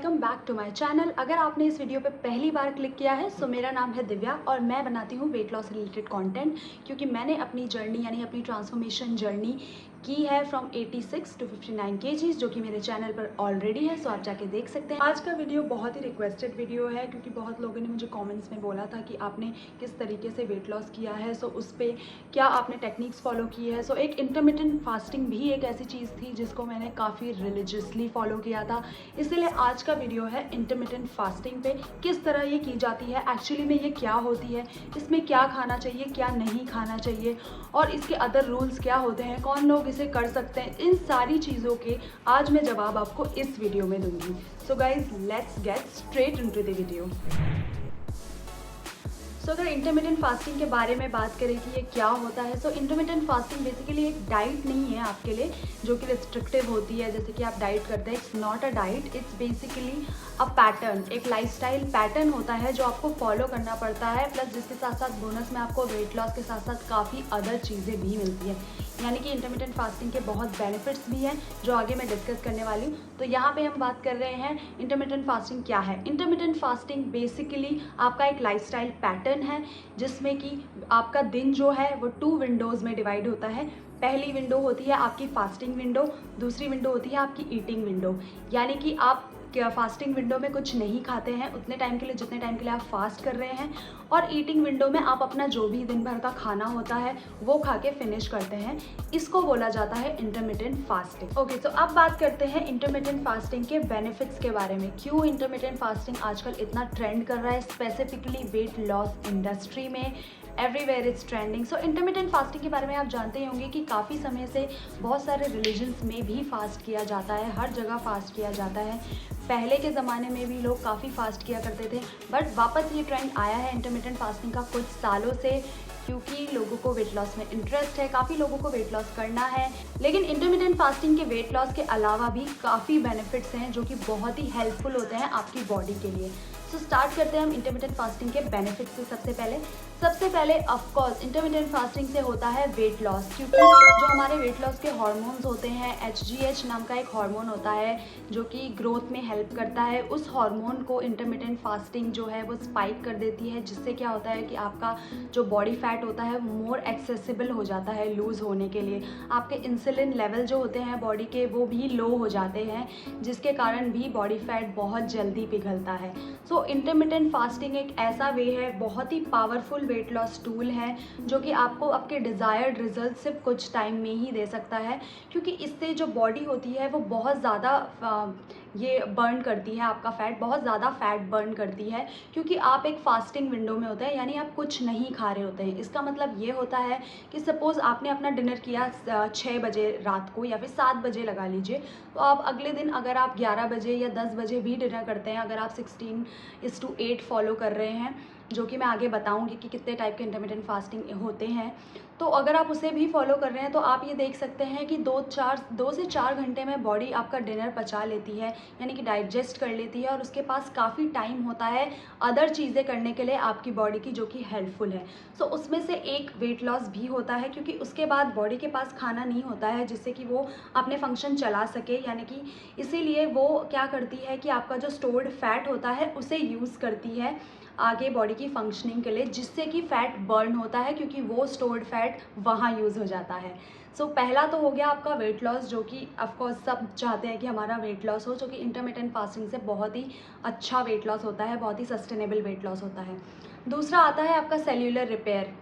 Welcome back to my channel. अगर आपने इस वीडियो पे पहली बार क्लिक किया है सो मेरा नाम है दिव्या और मैं बनाती हूँ वेट लॉस रिलेटेड कंटेंट, क्योंकि मैंने अपनी जर्नी यानी अपनी ट्रांसफॉर्मेशन जर्नी की है फ्रॉम 86 टू 59 kgs, जो कि मेरे चैनल पर ऑलरेडी है, सो आप जाके देख सकते हैं। आज का वीडियो बहुत ही रिक्वेस्टेड वीडियो है क्योंकि बहुत लोगों ने मुझे कमेंट्स में बोला था कि आपने किस तरीके से वेट लॉस किया है, सो उस पर क्या आपने टेक्निक्स फॉलो की है। सो एक इंटरमिटेंट फास्टिंग भी एक ऐसी चीज़ थी जिसको मैंने काफ़ी रिलीजियसली फॉलो किया था, इसलिए आज का वीडियो है इंटरमिटेंट फास्टिंग पे, किस तरह ये की जाती है, एक्चुअली में ये क्या होती है, इसमें क्या खाना चाहिए क्या नहीं खाना चाहिए और इसके अदर रूल्स क्या होते हैं, कौन लोग इसे कर सकते हैं, इन सारी चीज़ों के आज मैं जवाब आपको इस वीडियो में दूंगी। So guys let's get straight into the video. So अगर इंटरमिटेंट फास्टिंग के बारे में बात करें कि ये क्या होता है, सो इंटरमिटेंट फास्टिंग बेसिकली एक डाइट नहीं है आपके लिए जो कि रिस्ट्रिक्टिव होती है, जैसे कि आप डाइट करते हैं। It's not a diet, it's basically a pattern, एक लाइफस्टाइल पैटर्न होता है जो आपको फॉलो करना पड़ता है, प्लस जिसके साथ साथ बोनस में आपको वेट लॉस के साथ साथ काफ़ी अदर चीज़ें भी मिलती हैं। यानी कि इंटरमिटेंट फास्टिंग के बहुत बेनिफिट्स भी हैं जो आगे मैं डिस्कस करने वाली हूँ। तो यहाँ पे हम बात कर रहे हैं इंटरमिटेंट फास्टिंग क्या है। इंटरमिटेंट फास्टिंग बेसिकली आपका एक लाइफस्टाइल पैटर्न है जिसमें कि आपका दिन जो है वो 2 विंडोज़ में डिवाइड होता है। पहली विंडो होती है आपकी फास्टिंग विंडो, दूसरी विंडो होती है आपकी ईटिंग विंडो। यानी कि आप फास्टिंग विंडो में कुछ नहीं खाते हैं उतने टाइम के लिए जितने टाइम के लिए आप फास्ट कर रहे हैं, और ईटिंग विंडो में आप अपना जो भी दिन भर का खाना होता है वो खा के फिनिश करते हैं। इसको बोला जाता है इंटरमिटेंट फास्टिंग। ओके, तो अब बात करते हैं इंटरमिटेंट फास्टिंग के बेनिफिट्स के बारे में। क्यों इंटरमिटेंट फास्टिंग आजकल इतना ट्रेंड कर रहा है, स्पेसिफिकली वेट लॉस इंडस्ट्री में, everywhere it's trending. So intermittent fasting के बारे में आप जानते ही होंगे कि काफ़ी समय से बहुत सारे रिलीजन्स में भी फास्ट किया जाता है, हर जगह फास्ट किया जाता है। पहले के ज़माने में भी लोग काफ़ी फास्ट किया करते थे, बट वापस ये ट्रेंड आया है इंटरमिटेंट फास्टिंग का कुछ सालों से, क्योंकि लोगों को वेट लॉस में इंटरेस्ट है, काफ़ी लोगों को वेट लॉस करना है। लेकिन इंटरमिटेंट फास्टिंग के वेट लॉस के अलावा भी काफ़ी बेनिफिट्स हैं जो कि बहुत ही हेल्पफुल होते हैं आपकी बॉडी के लिए। सो स्टार्ट करते हैं हम इंटरमिटेंट फास्टिंग के बेनिफिट्स से। सबसे पहले ऑफकोर्स इंटरमिटेंट फास्टिंग से होता है वेट लॉस, क्योंकि जो हमारे वेट लॉस के हार्मोन्स होते हैं, HGH नाम का एक हार्मोन होता है जो कि ग्रोथ में हेल्प करता है, उस हार्मोन को इंटरमिटेंट फास्टिंग जो है वो स्पाइक कर देती है, जिससे क्या होता है कि आपका जो बॉडी फैट होता है वो मोर एक्सेसिबल हो जाता है लूज़ होने के लिए। आपके इंसुलिन लेवल जो होते हैं बॉडी के वो भी लो हो जाते हैं, जिसके कारण भी बॉडी फैट बहुत जल्दी पिघलता है। सो इंटरमिटेंट फास्टिंग एक ऐसा वे है, बहुत ही पावरफुल वेट लॉस टूल है जो कि आपको आपके डिज़ायर्ड रिजल्ट सिर्फ कुछ टाइम में ही दे सकता है, क्योंकि इससे जो बॉडी होती है वो बहुत ज़्यादा ये बर्न करती है, आपका फैट बहुत ज़्यादा फैट बर्न करती है, क्योंकि आप एक फास्टिंग विंडो में होते हैं, यानी आप कुछ नहीं खा रहे होते हैं। इसका मतलब ये होता है कि सपोज़ आपने अपना डिनर किया 6 बजे रात को या फिर 7 बजे लगा लीजिए, तो आप अगले दिन अगर आप 11 बजे या 10 बजे भी डिनर करते हैं, अगर आप 16:8 फॉलो कर रहे हैं, जो कि मैं आगे बताऊंगी कि कितने टाइप के इंटरमिटेंट फास्टिंग होते हैं, तो अगर आप उसे भी फॉलो कर रहे हैं तो आप ये देख सकते हैं कि 2 से 4 घंटे में बॉडी आपका डिनर पचा लेती है, यानी कि डाइजेस्ट कर लेती है, और उसके पास काफ़ी टाइम होता है अदर चीज़ें करने के लिए आपकी बॉडी की, जो कि हेल्पफुल है। सो उसमें से एक वेट लॉस भी होता है, क्योंकि उसके बाद बॉडी के पास खाना नहीं होता है जिससे कि वो अपने फंक्शन चला सके, यानी कि इसीलिए वो क्या करती है कि आपका जो स्टोर्ड फैट होता है उसे यूज़ करती है आगे बॉडी की फंक्शनिंग के लिए, जिससे कि फ़ैट बर्न होता है, क्योंकि वो स्टोर्ड फैट वहाँ यूज़ हो जाता है। सो पहला तो हो गया आपका वेट लॉस, जो कि ऑफकोर्स सब चाहते हैं कि हमारा वेट लॉस हो, जो कि इंटरमिटेंट फास्टिंग से बहुत ही अच्छा वेट लॉस होता है, बहुत ही सस्टेनेबल वेट लॉस होता है। दूसरा आता है आपका सेल्यूलर रिपेयर।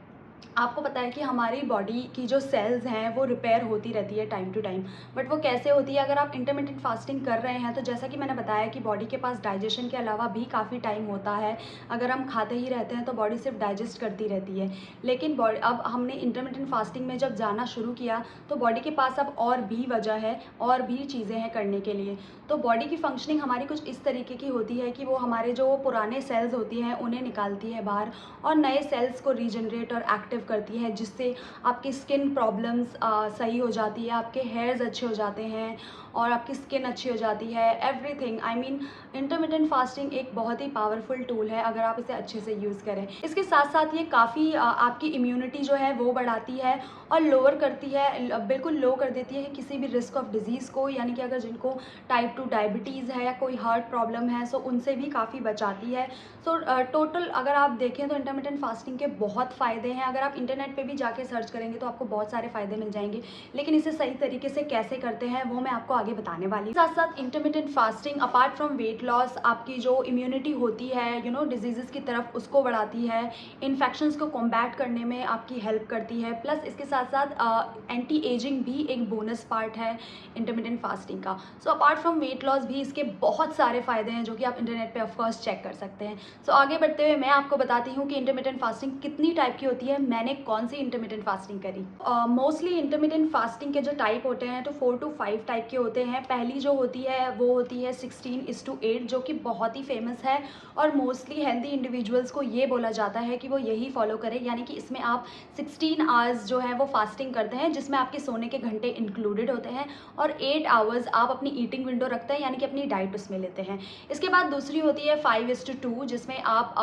आपको पता है कि हमारी बॉडी की जो सेल्स हैं वो रिपेयर होती रहती है टाइम टू टाइम, बट वो कैसे होती है, अगर आप इंटरमिटेंट फास्टिंग कर रहे हैं तो जैसा कि मैंने बताया कि बॉडी के पास डाइजेशन के अलावा भी काफ़ी टाइम होता है। अगर हम खाते ही रहते हैं तो बॉडी सिर्फ डाइजेस्ट करती रहती है, लेकिन बॉडी अब हमने इंटरमिटेंट फास्टिंग में जब जाना शुरू किया तो बॉडी के पास अब और भी वजह है, और भी चीज़ें हैं करने के लिए। तो बॉडी की फंक्शनिंग हमारी कुछ इस तरीके की होती है कि वो हमारे जो पुराने सेल्स होती हैं उन्हें निकालती है बाहर और नए सेल्स को रीजनरेट और एक्टिव करती है, जिससे आपकी स्किन प्रॉब्लम्स सही हो जाती है, आपके हेयर्स अच्छे हो जाते हैं, और आपकी स्किन अच्छी हो जाती है, everything. I mean intermittent fasting एक बहुत ही पावरफुल टूल है अगर आप इसे अच्छे से यूज़ करें। इसके साथ साथ ये काफ़ी आपकी इम्यूनिटी जो है वो बढ़ाती है और लोअर करती है, बिल्कुल लो कर देती है किसी भी रिस्क ऑफ डिजीज़ को, यानी कि अगर जिनको टाइप 2 डायबिटीज़ है या कोई हार्ट प्रॉब्लम है सो उनसे भी काफ़ी बचाती है। सो टोटल अगर आप देखें तो इंटरमिटेंट फास्टिंग के बहुत फ़ायदे हैं। अगर आप इंटरनेट पे भी जाके सर्च करेंगे तो आपको बहुत सारे फ़ायदे मिल जाएंगे, लेकिन इसे सही तरीके से कैसे करते हैं वो मैं आपको आगे बताने वाली हूँ। साथ साथ intermittent fasting apart from weight loss आपकी जो इम्यूनिटी होती है डिजीज़ की तरफ उसको बढ़ाती है, इन्फेक्शंस को कॉम्बैट करने में आपकी हेल्प करती है, प्लस इसके साथ साथ एंटी एजिंग भी एक बोनस पार्ट है इंटरमिटेंट फास्टिंग का। So apart from weight loss भी इसके बहुत सारे फ़ायदे हैं जो कि आप इंटरनेट पे ऑफकोर्स चेक कर सकते हैं। सो आगे बढ़ते हुए मैं आपको बताती हूँ कि इंटरमिटेंट फास्टिंग कितनी टाइप की होती है, मैंने कौन सी इंटरमिटेंट फास्टिंग करी। मोस्टली इंटरमिटेंट फास्टिंग के जो टाइप होते हैं तो 4 to 5 टाइप के होते हैं। पहली जो होती है वो होती है 16:8 जो कि बहुत ही फेमस है और मोस्टली हेल्दी इंडिविजुअल्स को ये बोला जाता है कि वो यही फॉलो करें, यानी कि इसमें आप 16 आवर्स जो है वो फास्टिंग करते हैं जिसमें आपके सोने के घंटे इंक्लूडेड होते हैं और 8 आवर्स आप अपनी ईटिंग विंडो रखते हैं, यानी कि अपनी डाइट उसमें लेते हैं। इसके बाद दूसरी होती है 5:2 जिसमें आप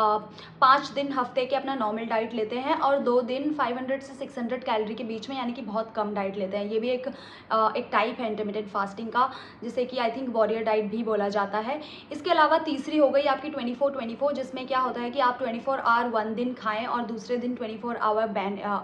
5 दिन हफ्ते के अपना नॉर्मल डाइट लेते हैं और 2 दिन 500 से 600 कैलोरी के बीच में, यानी कि बहुत कम डाइट लेते हैं। ये भी एक टाइप है इंटरमिटेंट फास्टिंग का जिसे कि आई थिंक वॉरियर डाइट भी बोला जाता है। इसके अलावा तीसरी हो गई आपकी 24-24 जिसमें क्या होता है कि आप 24 आवर 1 दिन खाएं और दूसरे दिन 24 आवर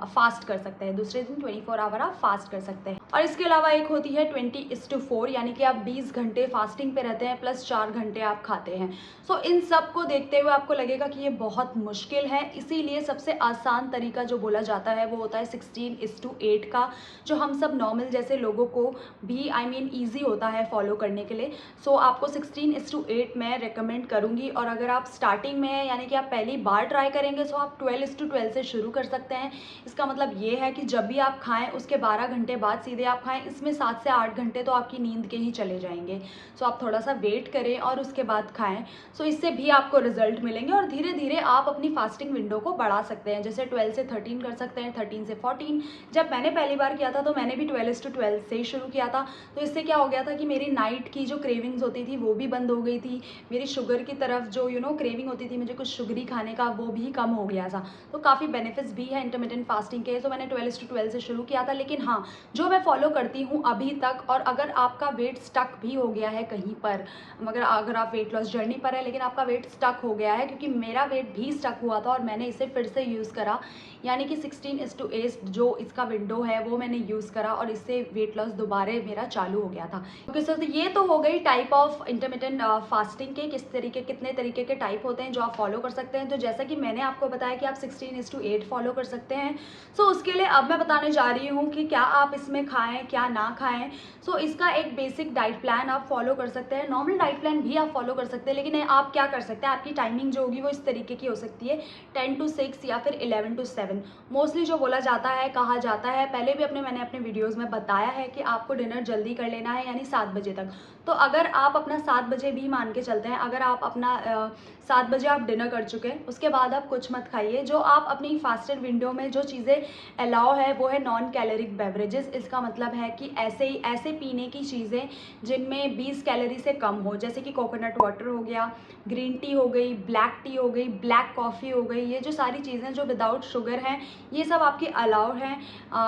फास्ट कर सकते हैं, दूसरे दिन 24 आवर आप फास्ट कर सकते हैं। और इसके अलावा एक होती है 20:4 यानी कि आप 20 घंटे फास्टिंग पे रहते हैं प्लस 4 घंटे आप खाते हैं। सो इन सब को देखते हुए आपको लगेगा कि ये बहुत मुश्किल है, इसीलिए सबसे आसान तरीका जो बोला जाता है वो होता है 16:8 का, जो हम सब नॉर्मल जैसे लोगों को भी आई मीन ईजी होता है फॉलो करने के लिए। सो आपको 16:8 मैं रिकमेंड करूँगी और अगर आप स्टार्टिंग में यानी कि आप पहली बार ट्राई करेंगे तो आप 12:12 से शुरू कर सकते हैं। इसका मतलब ये है कि जब भी आप खाएं उसके 12 घंटे बाद सीधे आप खाएं, इसमें 7 से 8 घंटे तो आपकी नींद के ही चले जाएंगे। सो आप थोड़ा सा वेट करें और उसके बाद खाएं। सो इससे भी आपको रिजल्ट मिलेंगे और धीरे धीरे आप अपनी फास्टिंग विंडो को बढ़ा सकते हैं, जैसे 12 से 13 कर सकते हैं, 13 से 14। जब मैंने पहली बार किया था तो मैंने भी 12:12 से ही शुरू किया था। तो इससे क्या हो गया था कि मेरी नाइट की जो क्रेविंग्स होती थी वो भी बंद हो गई थी, मेरी शुगर की तरफ जो क्रेविंग होती थी मुझे कुछ शुगरी खाने का वो भी कम हो गया था। तो काफ़ी बेनिफिट्स भी है इंटरमिटेंट फास्टिंग के। तो मैंने 12:12 से शुरू किया था, लेकिन हाँ जो मैं फॉलो करती हूँ अभी तक, और अगर आपका वेट स्टक भी हो गया है कहीं पर, मगर अगर आप वेट लॉस जर्नी पर है लेकिन आपका वेट स्टक हो गया है, क्योंकि मेरा वेट भी स्टक हुआ था और मैंने इसे फिर से यूज़ करा, यानी कि 16:8 जो इसका विंडो है वो मैंने यूज़ करा और इससे वेट लॉस दोबारा मेरा चालू हो गया था। ओके सो ये तो हो गई टाइप ऑफ इंटरमिटेंट फास्टिंग के कितने तरीके के टाइप होते हैं जो आप फॉलो कर सकते हैं। तो जैसा कि मैंने आपको बताया कि आप 16:8 फॉलो कर सकते हैं। सो उसके लिए अब मैं बताने जा रही हूँ कि क्या आप इसमें खाएं क्या ना खाएं। सो इसका एक बेसिक डाइट प्लान आप फॉलो कर सकते हैं, नॉर्मल डाइट प्लान भी आप फॉलो कर सकते हैं, लेकिन आप क्या कर सकते हैं, आपकी टाइमिंग जो होगी वो इस तरीके की हो सकती है 10 to 6 या फिर 11 to 7। मोस्टली जो बोला जाता है, कहा जाता है, पहले भी मैंने अपने वीडियोज़ में बताया है कि आपको डिनर जल्दी कर लेना है, यानी 7 बजे तक। तो अगर आप अपना 7 बजे भी मान के चलते हैं, अगर आप अपना 7 बजे आप डिनर कर चुके हैं उसके बाद आप कुछ मत खाइए। जो आप अपनी फास्टेड विंडो में जो चीज़ें अलाउ है वो है नॉन कैलोरिक बेवरेजेस। इसका मतलब है कि ऐसे पीने की चीज़ें जिनमें 20 कैलोरी से कम हो, जैसे कि कोकोनट वाटर हो गया, ग्रीन टी हो गई, ब्लैक टी हो गई, ब्लैक कॉफ़ी हो गई, ये जो सारी चीज़ें जो विदाउट शुगर हैं ये सब आपकी अलाउड हैं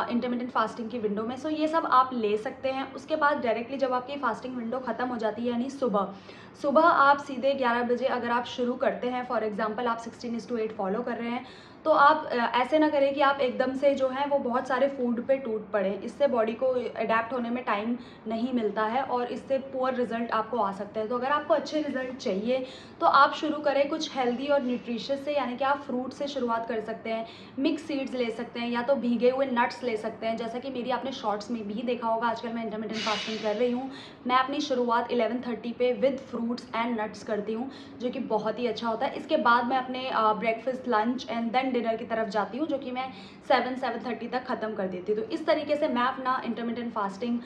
इंटरमिटेंट फास्टिंग की विंडो में। सो ये सब आप ले सकते हैं। उसके बाद डायरेक्टली जब आपकी फास्टिंग विंडो ख़त्म हो जाती है, यानी सुबह आप सीधे 11 बजे अगर आप शुरू करते हैं, फॉर एग्जांपल आप 16:8 फॉलो कर रहे हैं, तो आप ऐसे ना करें कि आप एकदम से जो है वो बहुत सारे फूड पे टूट पड़े। इससे बॉडी को अडेप्ट होने में टाइम नहीं मिलता है और इससे पुअर रिजल्ट आपको आ सकते हैं। तो अगर आपको अच्छे रिजल्ट चाहिए तो आप शुरू करें कुछ हेल्दी और न्यूट्रिशियस से, यानी कि आप फ्रूट से शुरुआत कर सकते हैं, मिक्स सीड्स ले सकते हैं या तो भीगे हुए नट्स ले सकते हैं। जैसा कि मेरी आपने शॉर्ट्स में भी देखा होगा, आजकल मैं इंटरमिटेंट फास्टिंग कर रही हूँ, मैं अपनी शुरुआत 11:30 पे विद फ्रूट्स एंड नट्स करती हूँ, जो कि बहुत ही अच्छा होता है। इसके बाद मैं अपने breakfast, lunch and then chicken dinner की तरफ जाती हूँ, जो कि मैं 7-7:30 तक ख़त्म कर देती हूँ। तो इस तरीके से मैं अपना इंटरमिटेंट फास्टिंग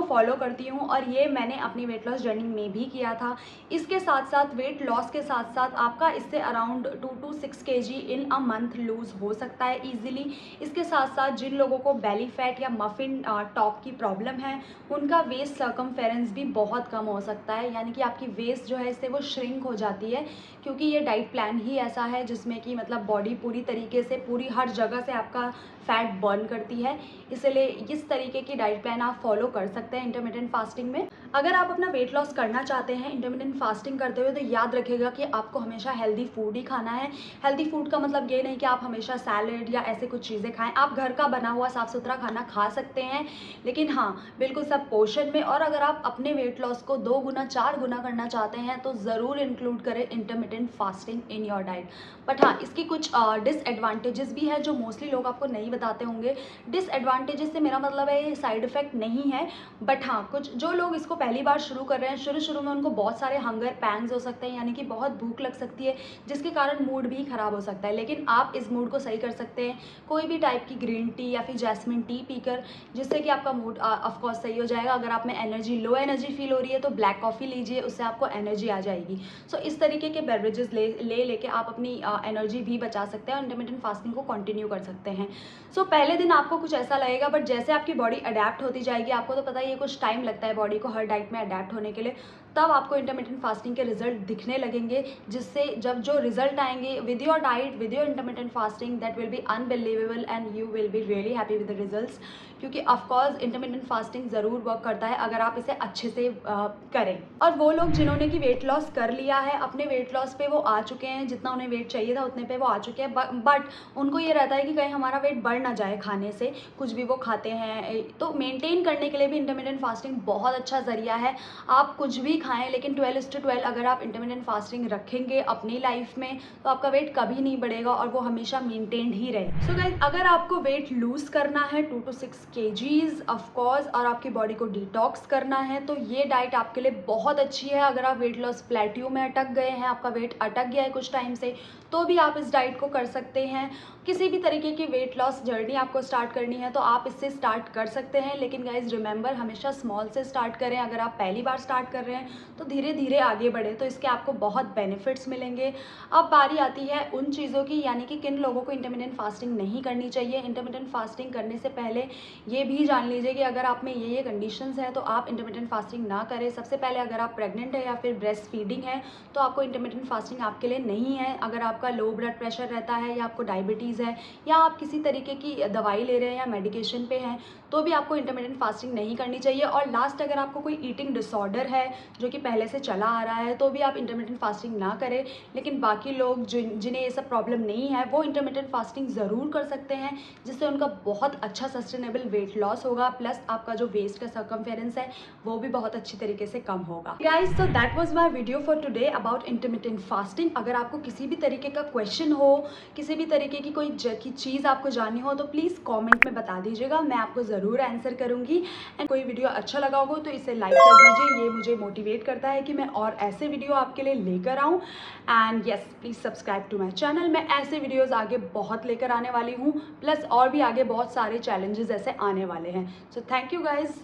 फॉलो करती हूँ, और ये मैंने अपनी वेट लॉस जर्नी में भी किया था। इसके साथ साथ वेट लॉस के साथ साथ आपका इससे around 2 to 6 kg in a month loose हो सकता है ईजिली। इसके साथ साथ जिन लोगों को बेली फैट या मफिन टॉप की प्रॉब्लम है, उनका वेस्ट सर्कमफेरेंस भी बहुत कम हो सकता है, यानी कि आपकी वेस्ट जो है इससे वो श्रिंक हो जाती है, क्योंकि ये डाइट प्लान ही ऐसा है जिसमें कि मतलब बॉडी पूरी तरीके से पूरी हर जगह से आपका फैट बर्न करती है। इसलिए इस तरीके की डाइट प्लान आप फॉलो कर सकते हैं इंटरमिटेंट फास्टिंग में। अगर आप अपना वेट लॉस करना चाहते हैं इंटरमिटेंट फास्टिंग करते हुए, तो याद रखिएगा कि आपको हमेशा हेल्दी फूड ही खाना है। हेल्दी फूड का मतलब ये नहीं कि आप हमेशा सैलड या ऐसे कुछ चीज़ें खाएं। आप घर का बना हुआ साफ़ सुथरा खाना खा सकते हैं, लेकिन हाँ, बिल्कुल सब पोर्शन में। और अगर आप अपने वेट लॉस को 2 गुना 4 गुना करना चाहते हैं, तो ज़रूर इंक्लूड करें intermittent fasting in your diet. But हाँ, इसकी कुछ डिसएडवांटेजेस भी है जो मोस्टली लोग आपको नहीं बताते होंगे। डिसएडवांटेजेस से मेरा मतलब है ये साइड इफ़ेक्ट नहीं है, बट हाँ, कुछ जो लोग इसको पहली बार शुरू कर रहे हैं, शुरू में उनको बहुत सारे हंगर पैंग्स हो सकते हैं, यानी कि बहुत भूख लग सकती है, जिसके कारण मूड भी ख़राब हो सकता है। लेकिन आप इस मूड को सही कर सकते हैं कोई भी टाइप की ग्रीन टी या फिर जैस्मिन टी पीकर, जिससे कि आपका मूड ऑफकोर्स सही हो जाएगा। अगर आप में लो एनर्जी फील हो रही है, तो ब्लैक कॉफ़ी लीजिए, उससे आपको एनर्जी आ जाएगी। सो इस तरीके के बेवरेजेस लेके आप अपनी एनर्जी भी बचा सकते हैं और इंटरमिटेंट फास्टिंग को कंटिन्यू कर सकते हैं। सो पहले दिन आपको कुछ ऐसा लगेगा, बट जैसे आपकी बॉडी अडेप्ट होती जाएगी, आपको तो पता ही है कुछ टाइम लगता है बॉडी को हर डाइट में अडेप्ट होने के लिए, तब आपको इंटरमिटेंट फास्टिंग के रिजल्ट दिखने लगेंगे, जिससे जब जो रिजल्ट आएंगे with your diet, with your intermittent fasting, that will be unbelievable and you will be really happy with the results. क्योंकि ऑफकोर्स इंटरमिटेंट फास्टिंग ज़रूर वर्क करता है अगर आप इसे अच्छे से करें। और वो लोग जिन्होंने कि वेट लॉस कर लिया है, अपने वेट लॉस पे वो आ चुके हैं, जितना उन्हें वेट चाहिए था उतने पे वो आ चुके हैं, बट उनको ये रहता है कि कहीं हमारा वेट बढ़ ना जाए खाने से, कुछ भी वो खाते हैं। तो मेंटेन करने के लिए भी इंटरमिटेंट फास्टिंग बहुत अच्छा ज़रिया है। आप कुछ भी खाएं, लेकिन 12:12 अगर आप इंटरमिटेंट फास्टिंग रखेंगे अपनी लाइफ में, तो आपका वेट कभी नहीं बढ़ेगा और वो हमेशा मेंटेन्ड ही रहे। सो गाइस, अगर आपको वेट लूज़ करना है 2 to 6 kgs ऑफकोर्स, और आपकी बॉडी को डिटॉक्स करना है, तो ये डाइट आपके लिए बहुत अच्छी है। अगर आप वेट लॉस प्लेट्यू में अटक गए हैं, आपका वेट अटक गया है कुछ टाइम से, तो भी आप इस डाइट को कर सकते हैं। किसी भी तरीके की वेट लॉस जर्नी आपको स्टार्ट करनी है, तो आप इससे स्टार्ट कर सकते हैं। लेकिन गाइज रिमेंबर, हमेशा स्मॉल से स्टार्ट करें। अगर आप पहली बार स्टार्ट कर रहे हैं, तो धीरे धीरे आगे बढ़ें, तो इसके आपको बहुत बेनिफिट्स मिलेंगे। अब बारी आती है उन चीज़ों की, यानी कि किन लोगों को इंटरमिटेंट फास्टिंग नहीं करनी चाहिए। इंटरमिटेंट फास्टिंग करने से पहले ये भी जान लीजिए कि अगर आप में ये कंडीशंस हैं, तो आप इंटरमिटेंट फास्टिंग ना करें। सबसे पहले, अगर आप प्रेग्नेंट है या फिर ब्रेस्ट फीडिंग है, तो आपको इंटरमिटेंट फास्टिंग आपके लिए नहीं है। अगर आपका लो ब्लड प्रेशर रहता है, या आपको डायबिटीज़ है, या आप किसी तरीके की दवाई ले रहे हैं या मेडिकेशन पे हैं, तो भी आपको इंटरमिटेंट फास्टिंग नहीं करनी चाहिए। और लास्ट, अगर आपको कोई ईटिंग डिसऑर्डर है जो कि पहले से चला आ रहा है, तो भी आप इंटरमिटेंट फास्टिंग ना करें। लेकिन बाकी लोग जिन्हें ये सब प्रॉब्लम नहीं है, वो इंटरमिटेंट फास्टिंग ज़रूर कर सकते हैं, जिससे उनका बहुत अच्छा सस्टेनेबल वेट लॉस होगा, प्लस आपका जो वेस्ट का सर्कमफेरेंस है वो भी बहुत अच्छी तरीके से कम होगा। Guys, so that was my video for today about intermittent fasting. अगर आपको किसी भी तरीके का क्वेश्चन हो, किसी भी तरीके की कोई चीज़ आपको जाननी हो, तो प्लीज़ कमेंट में बता दीजिएगा, मैं आपको ज़रूर आंसर करूँगी। एंड कोई वीडियो अच्छा लगा होगा तो इसे लाइक कर दीजिए, ये मुझे मोटिवेट करता है कि मैं और ऐसे वीडियो आपके लिए लेकर आऊँ। And yes, please subscribe to my channel. मैं ऐसे वीडियोज़ आगे बहुत लेकर आने वाली हूँ, प्लस और भी आगे बहुत सारे चैलेंजेस ऐसे आने वाले हैं। So thank you guys,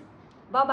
bye bye.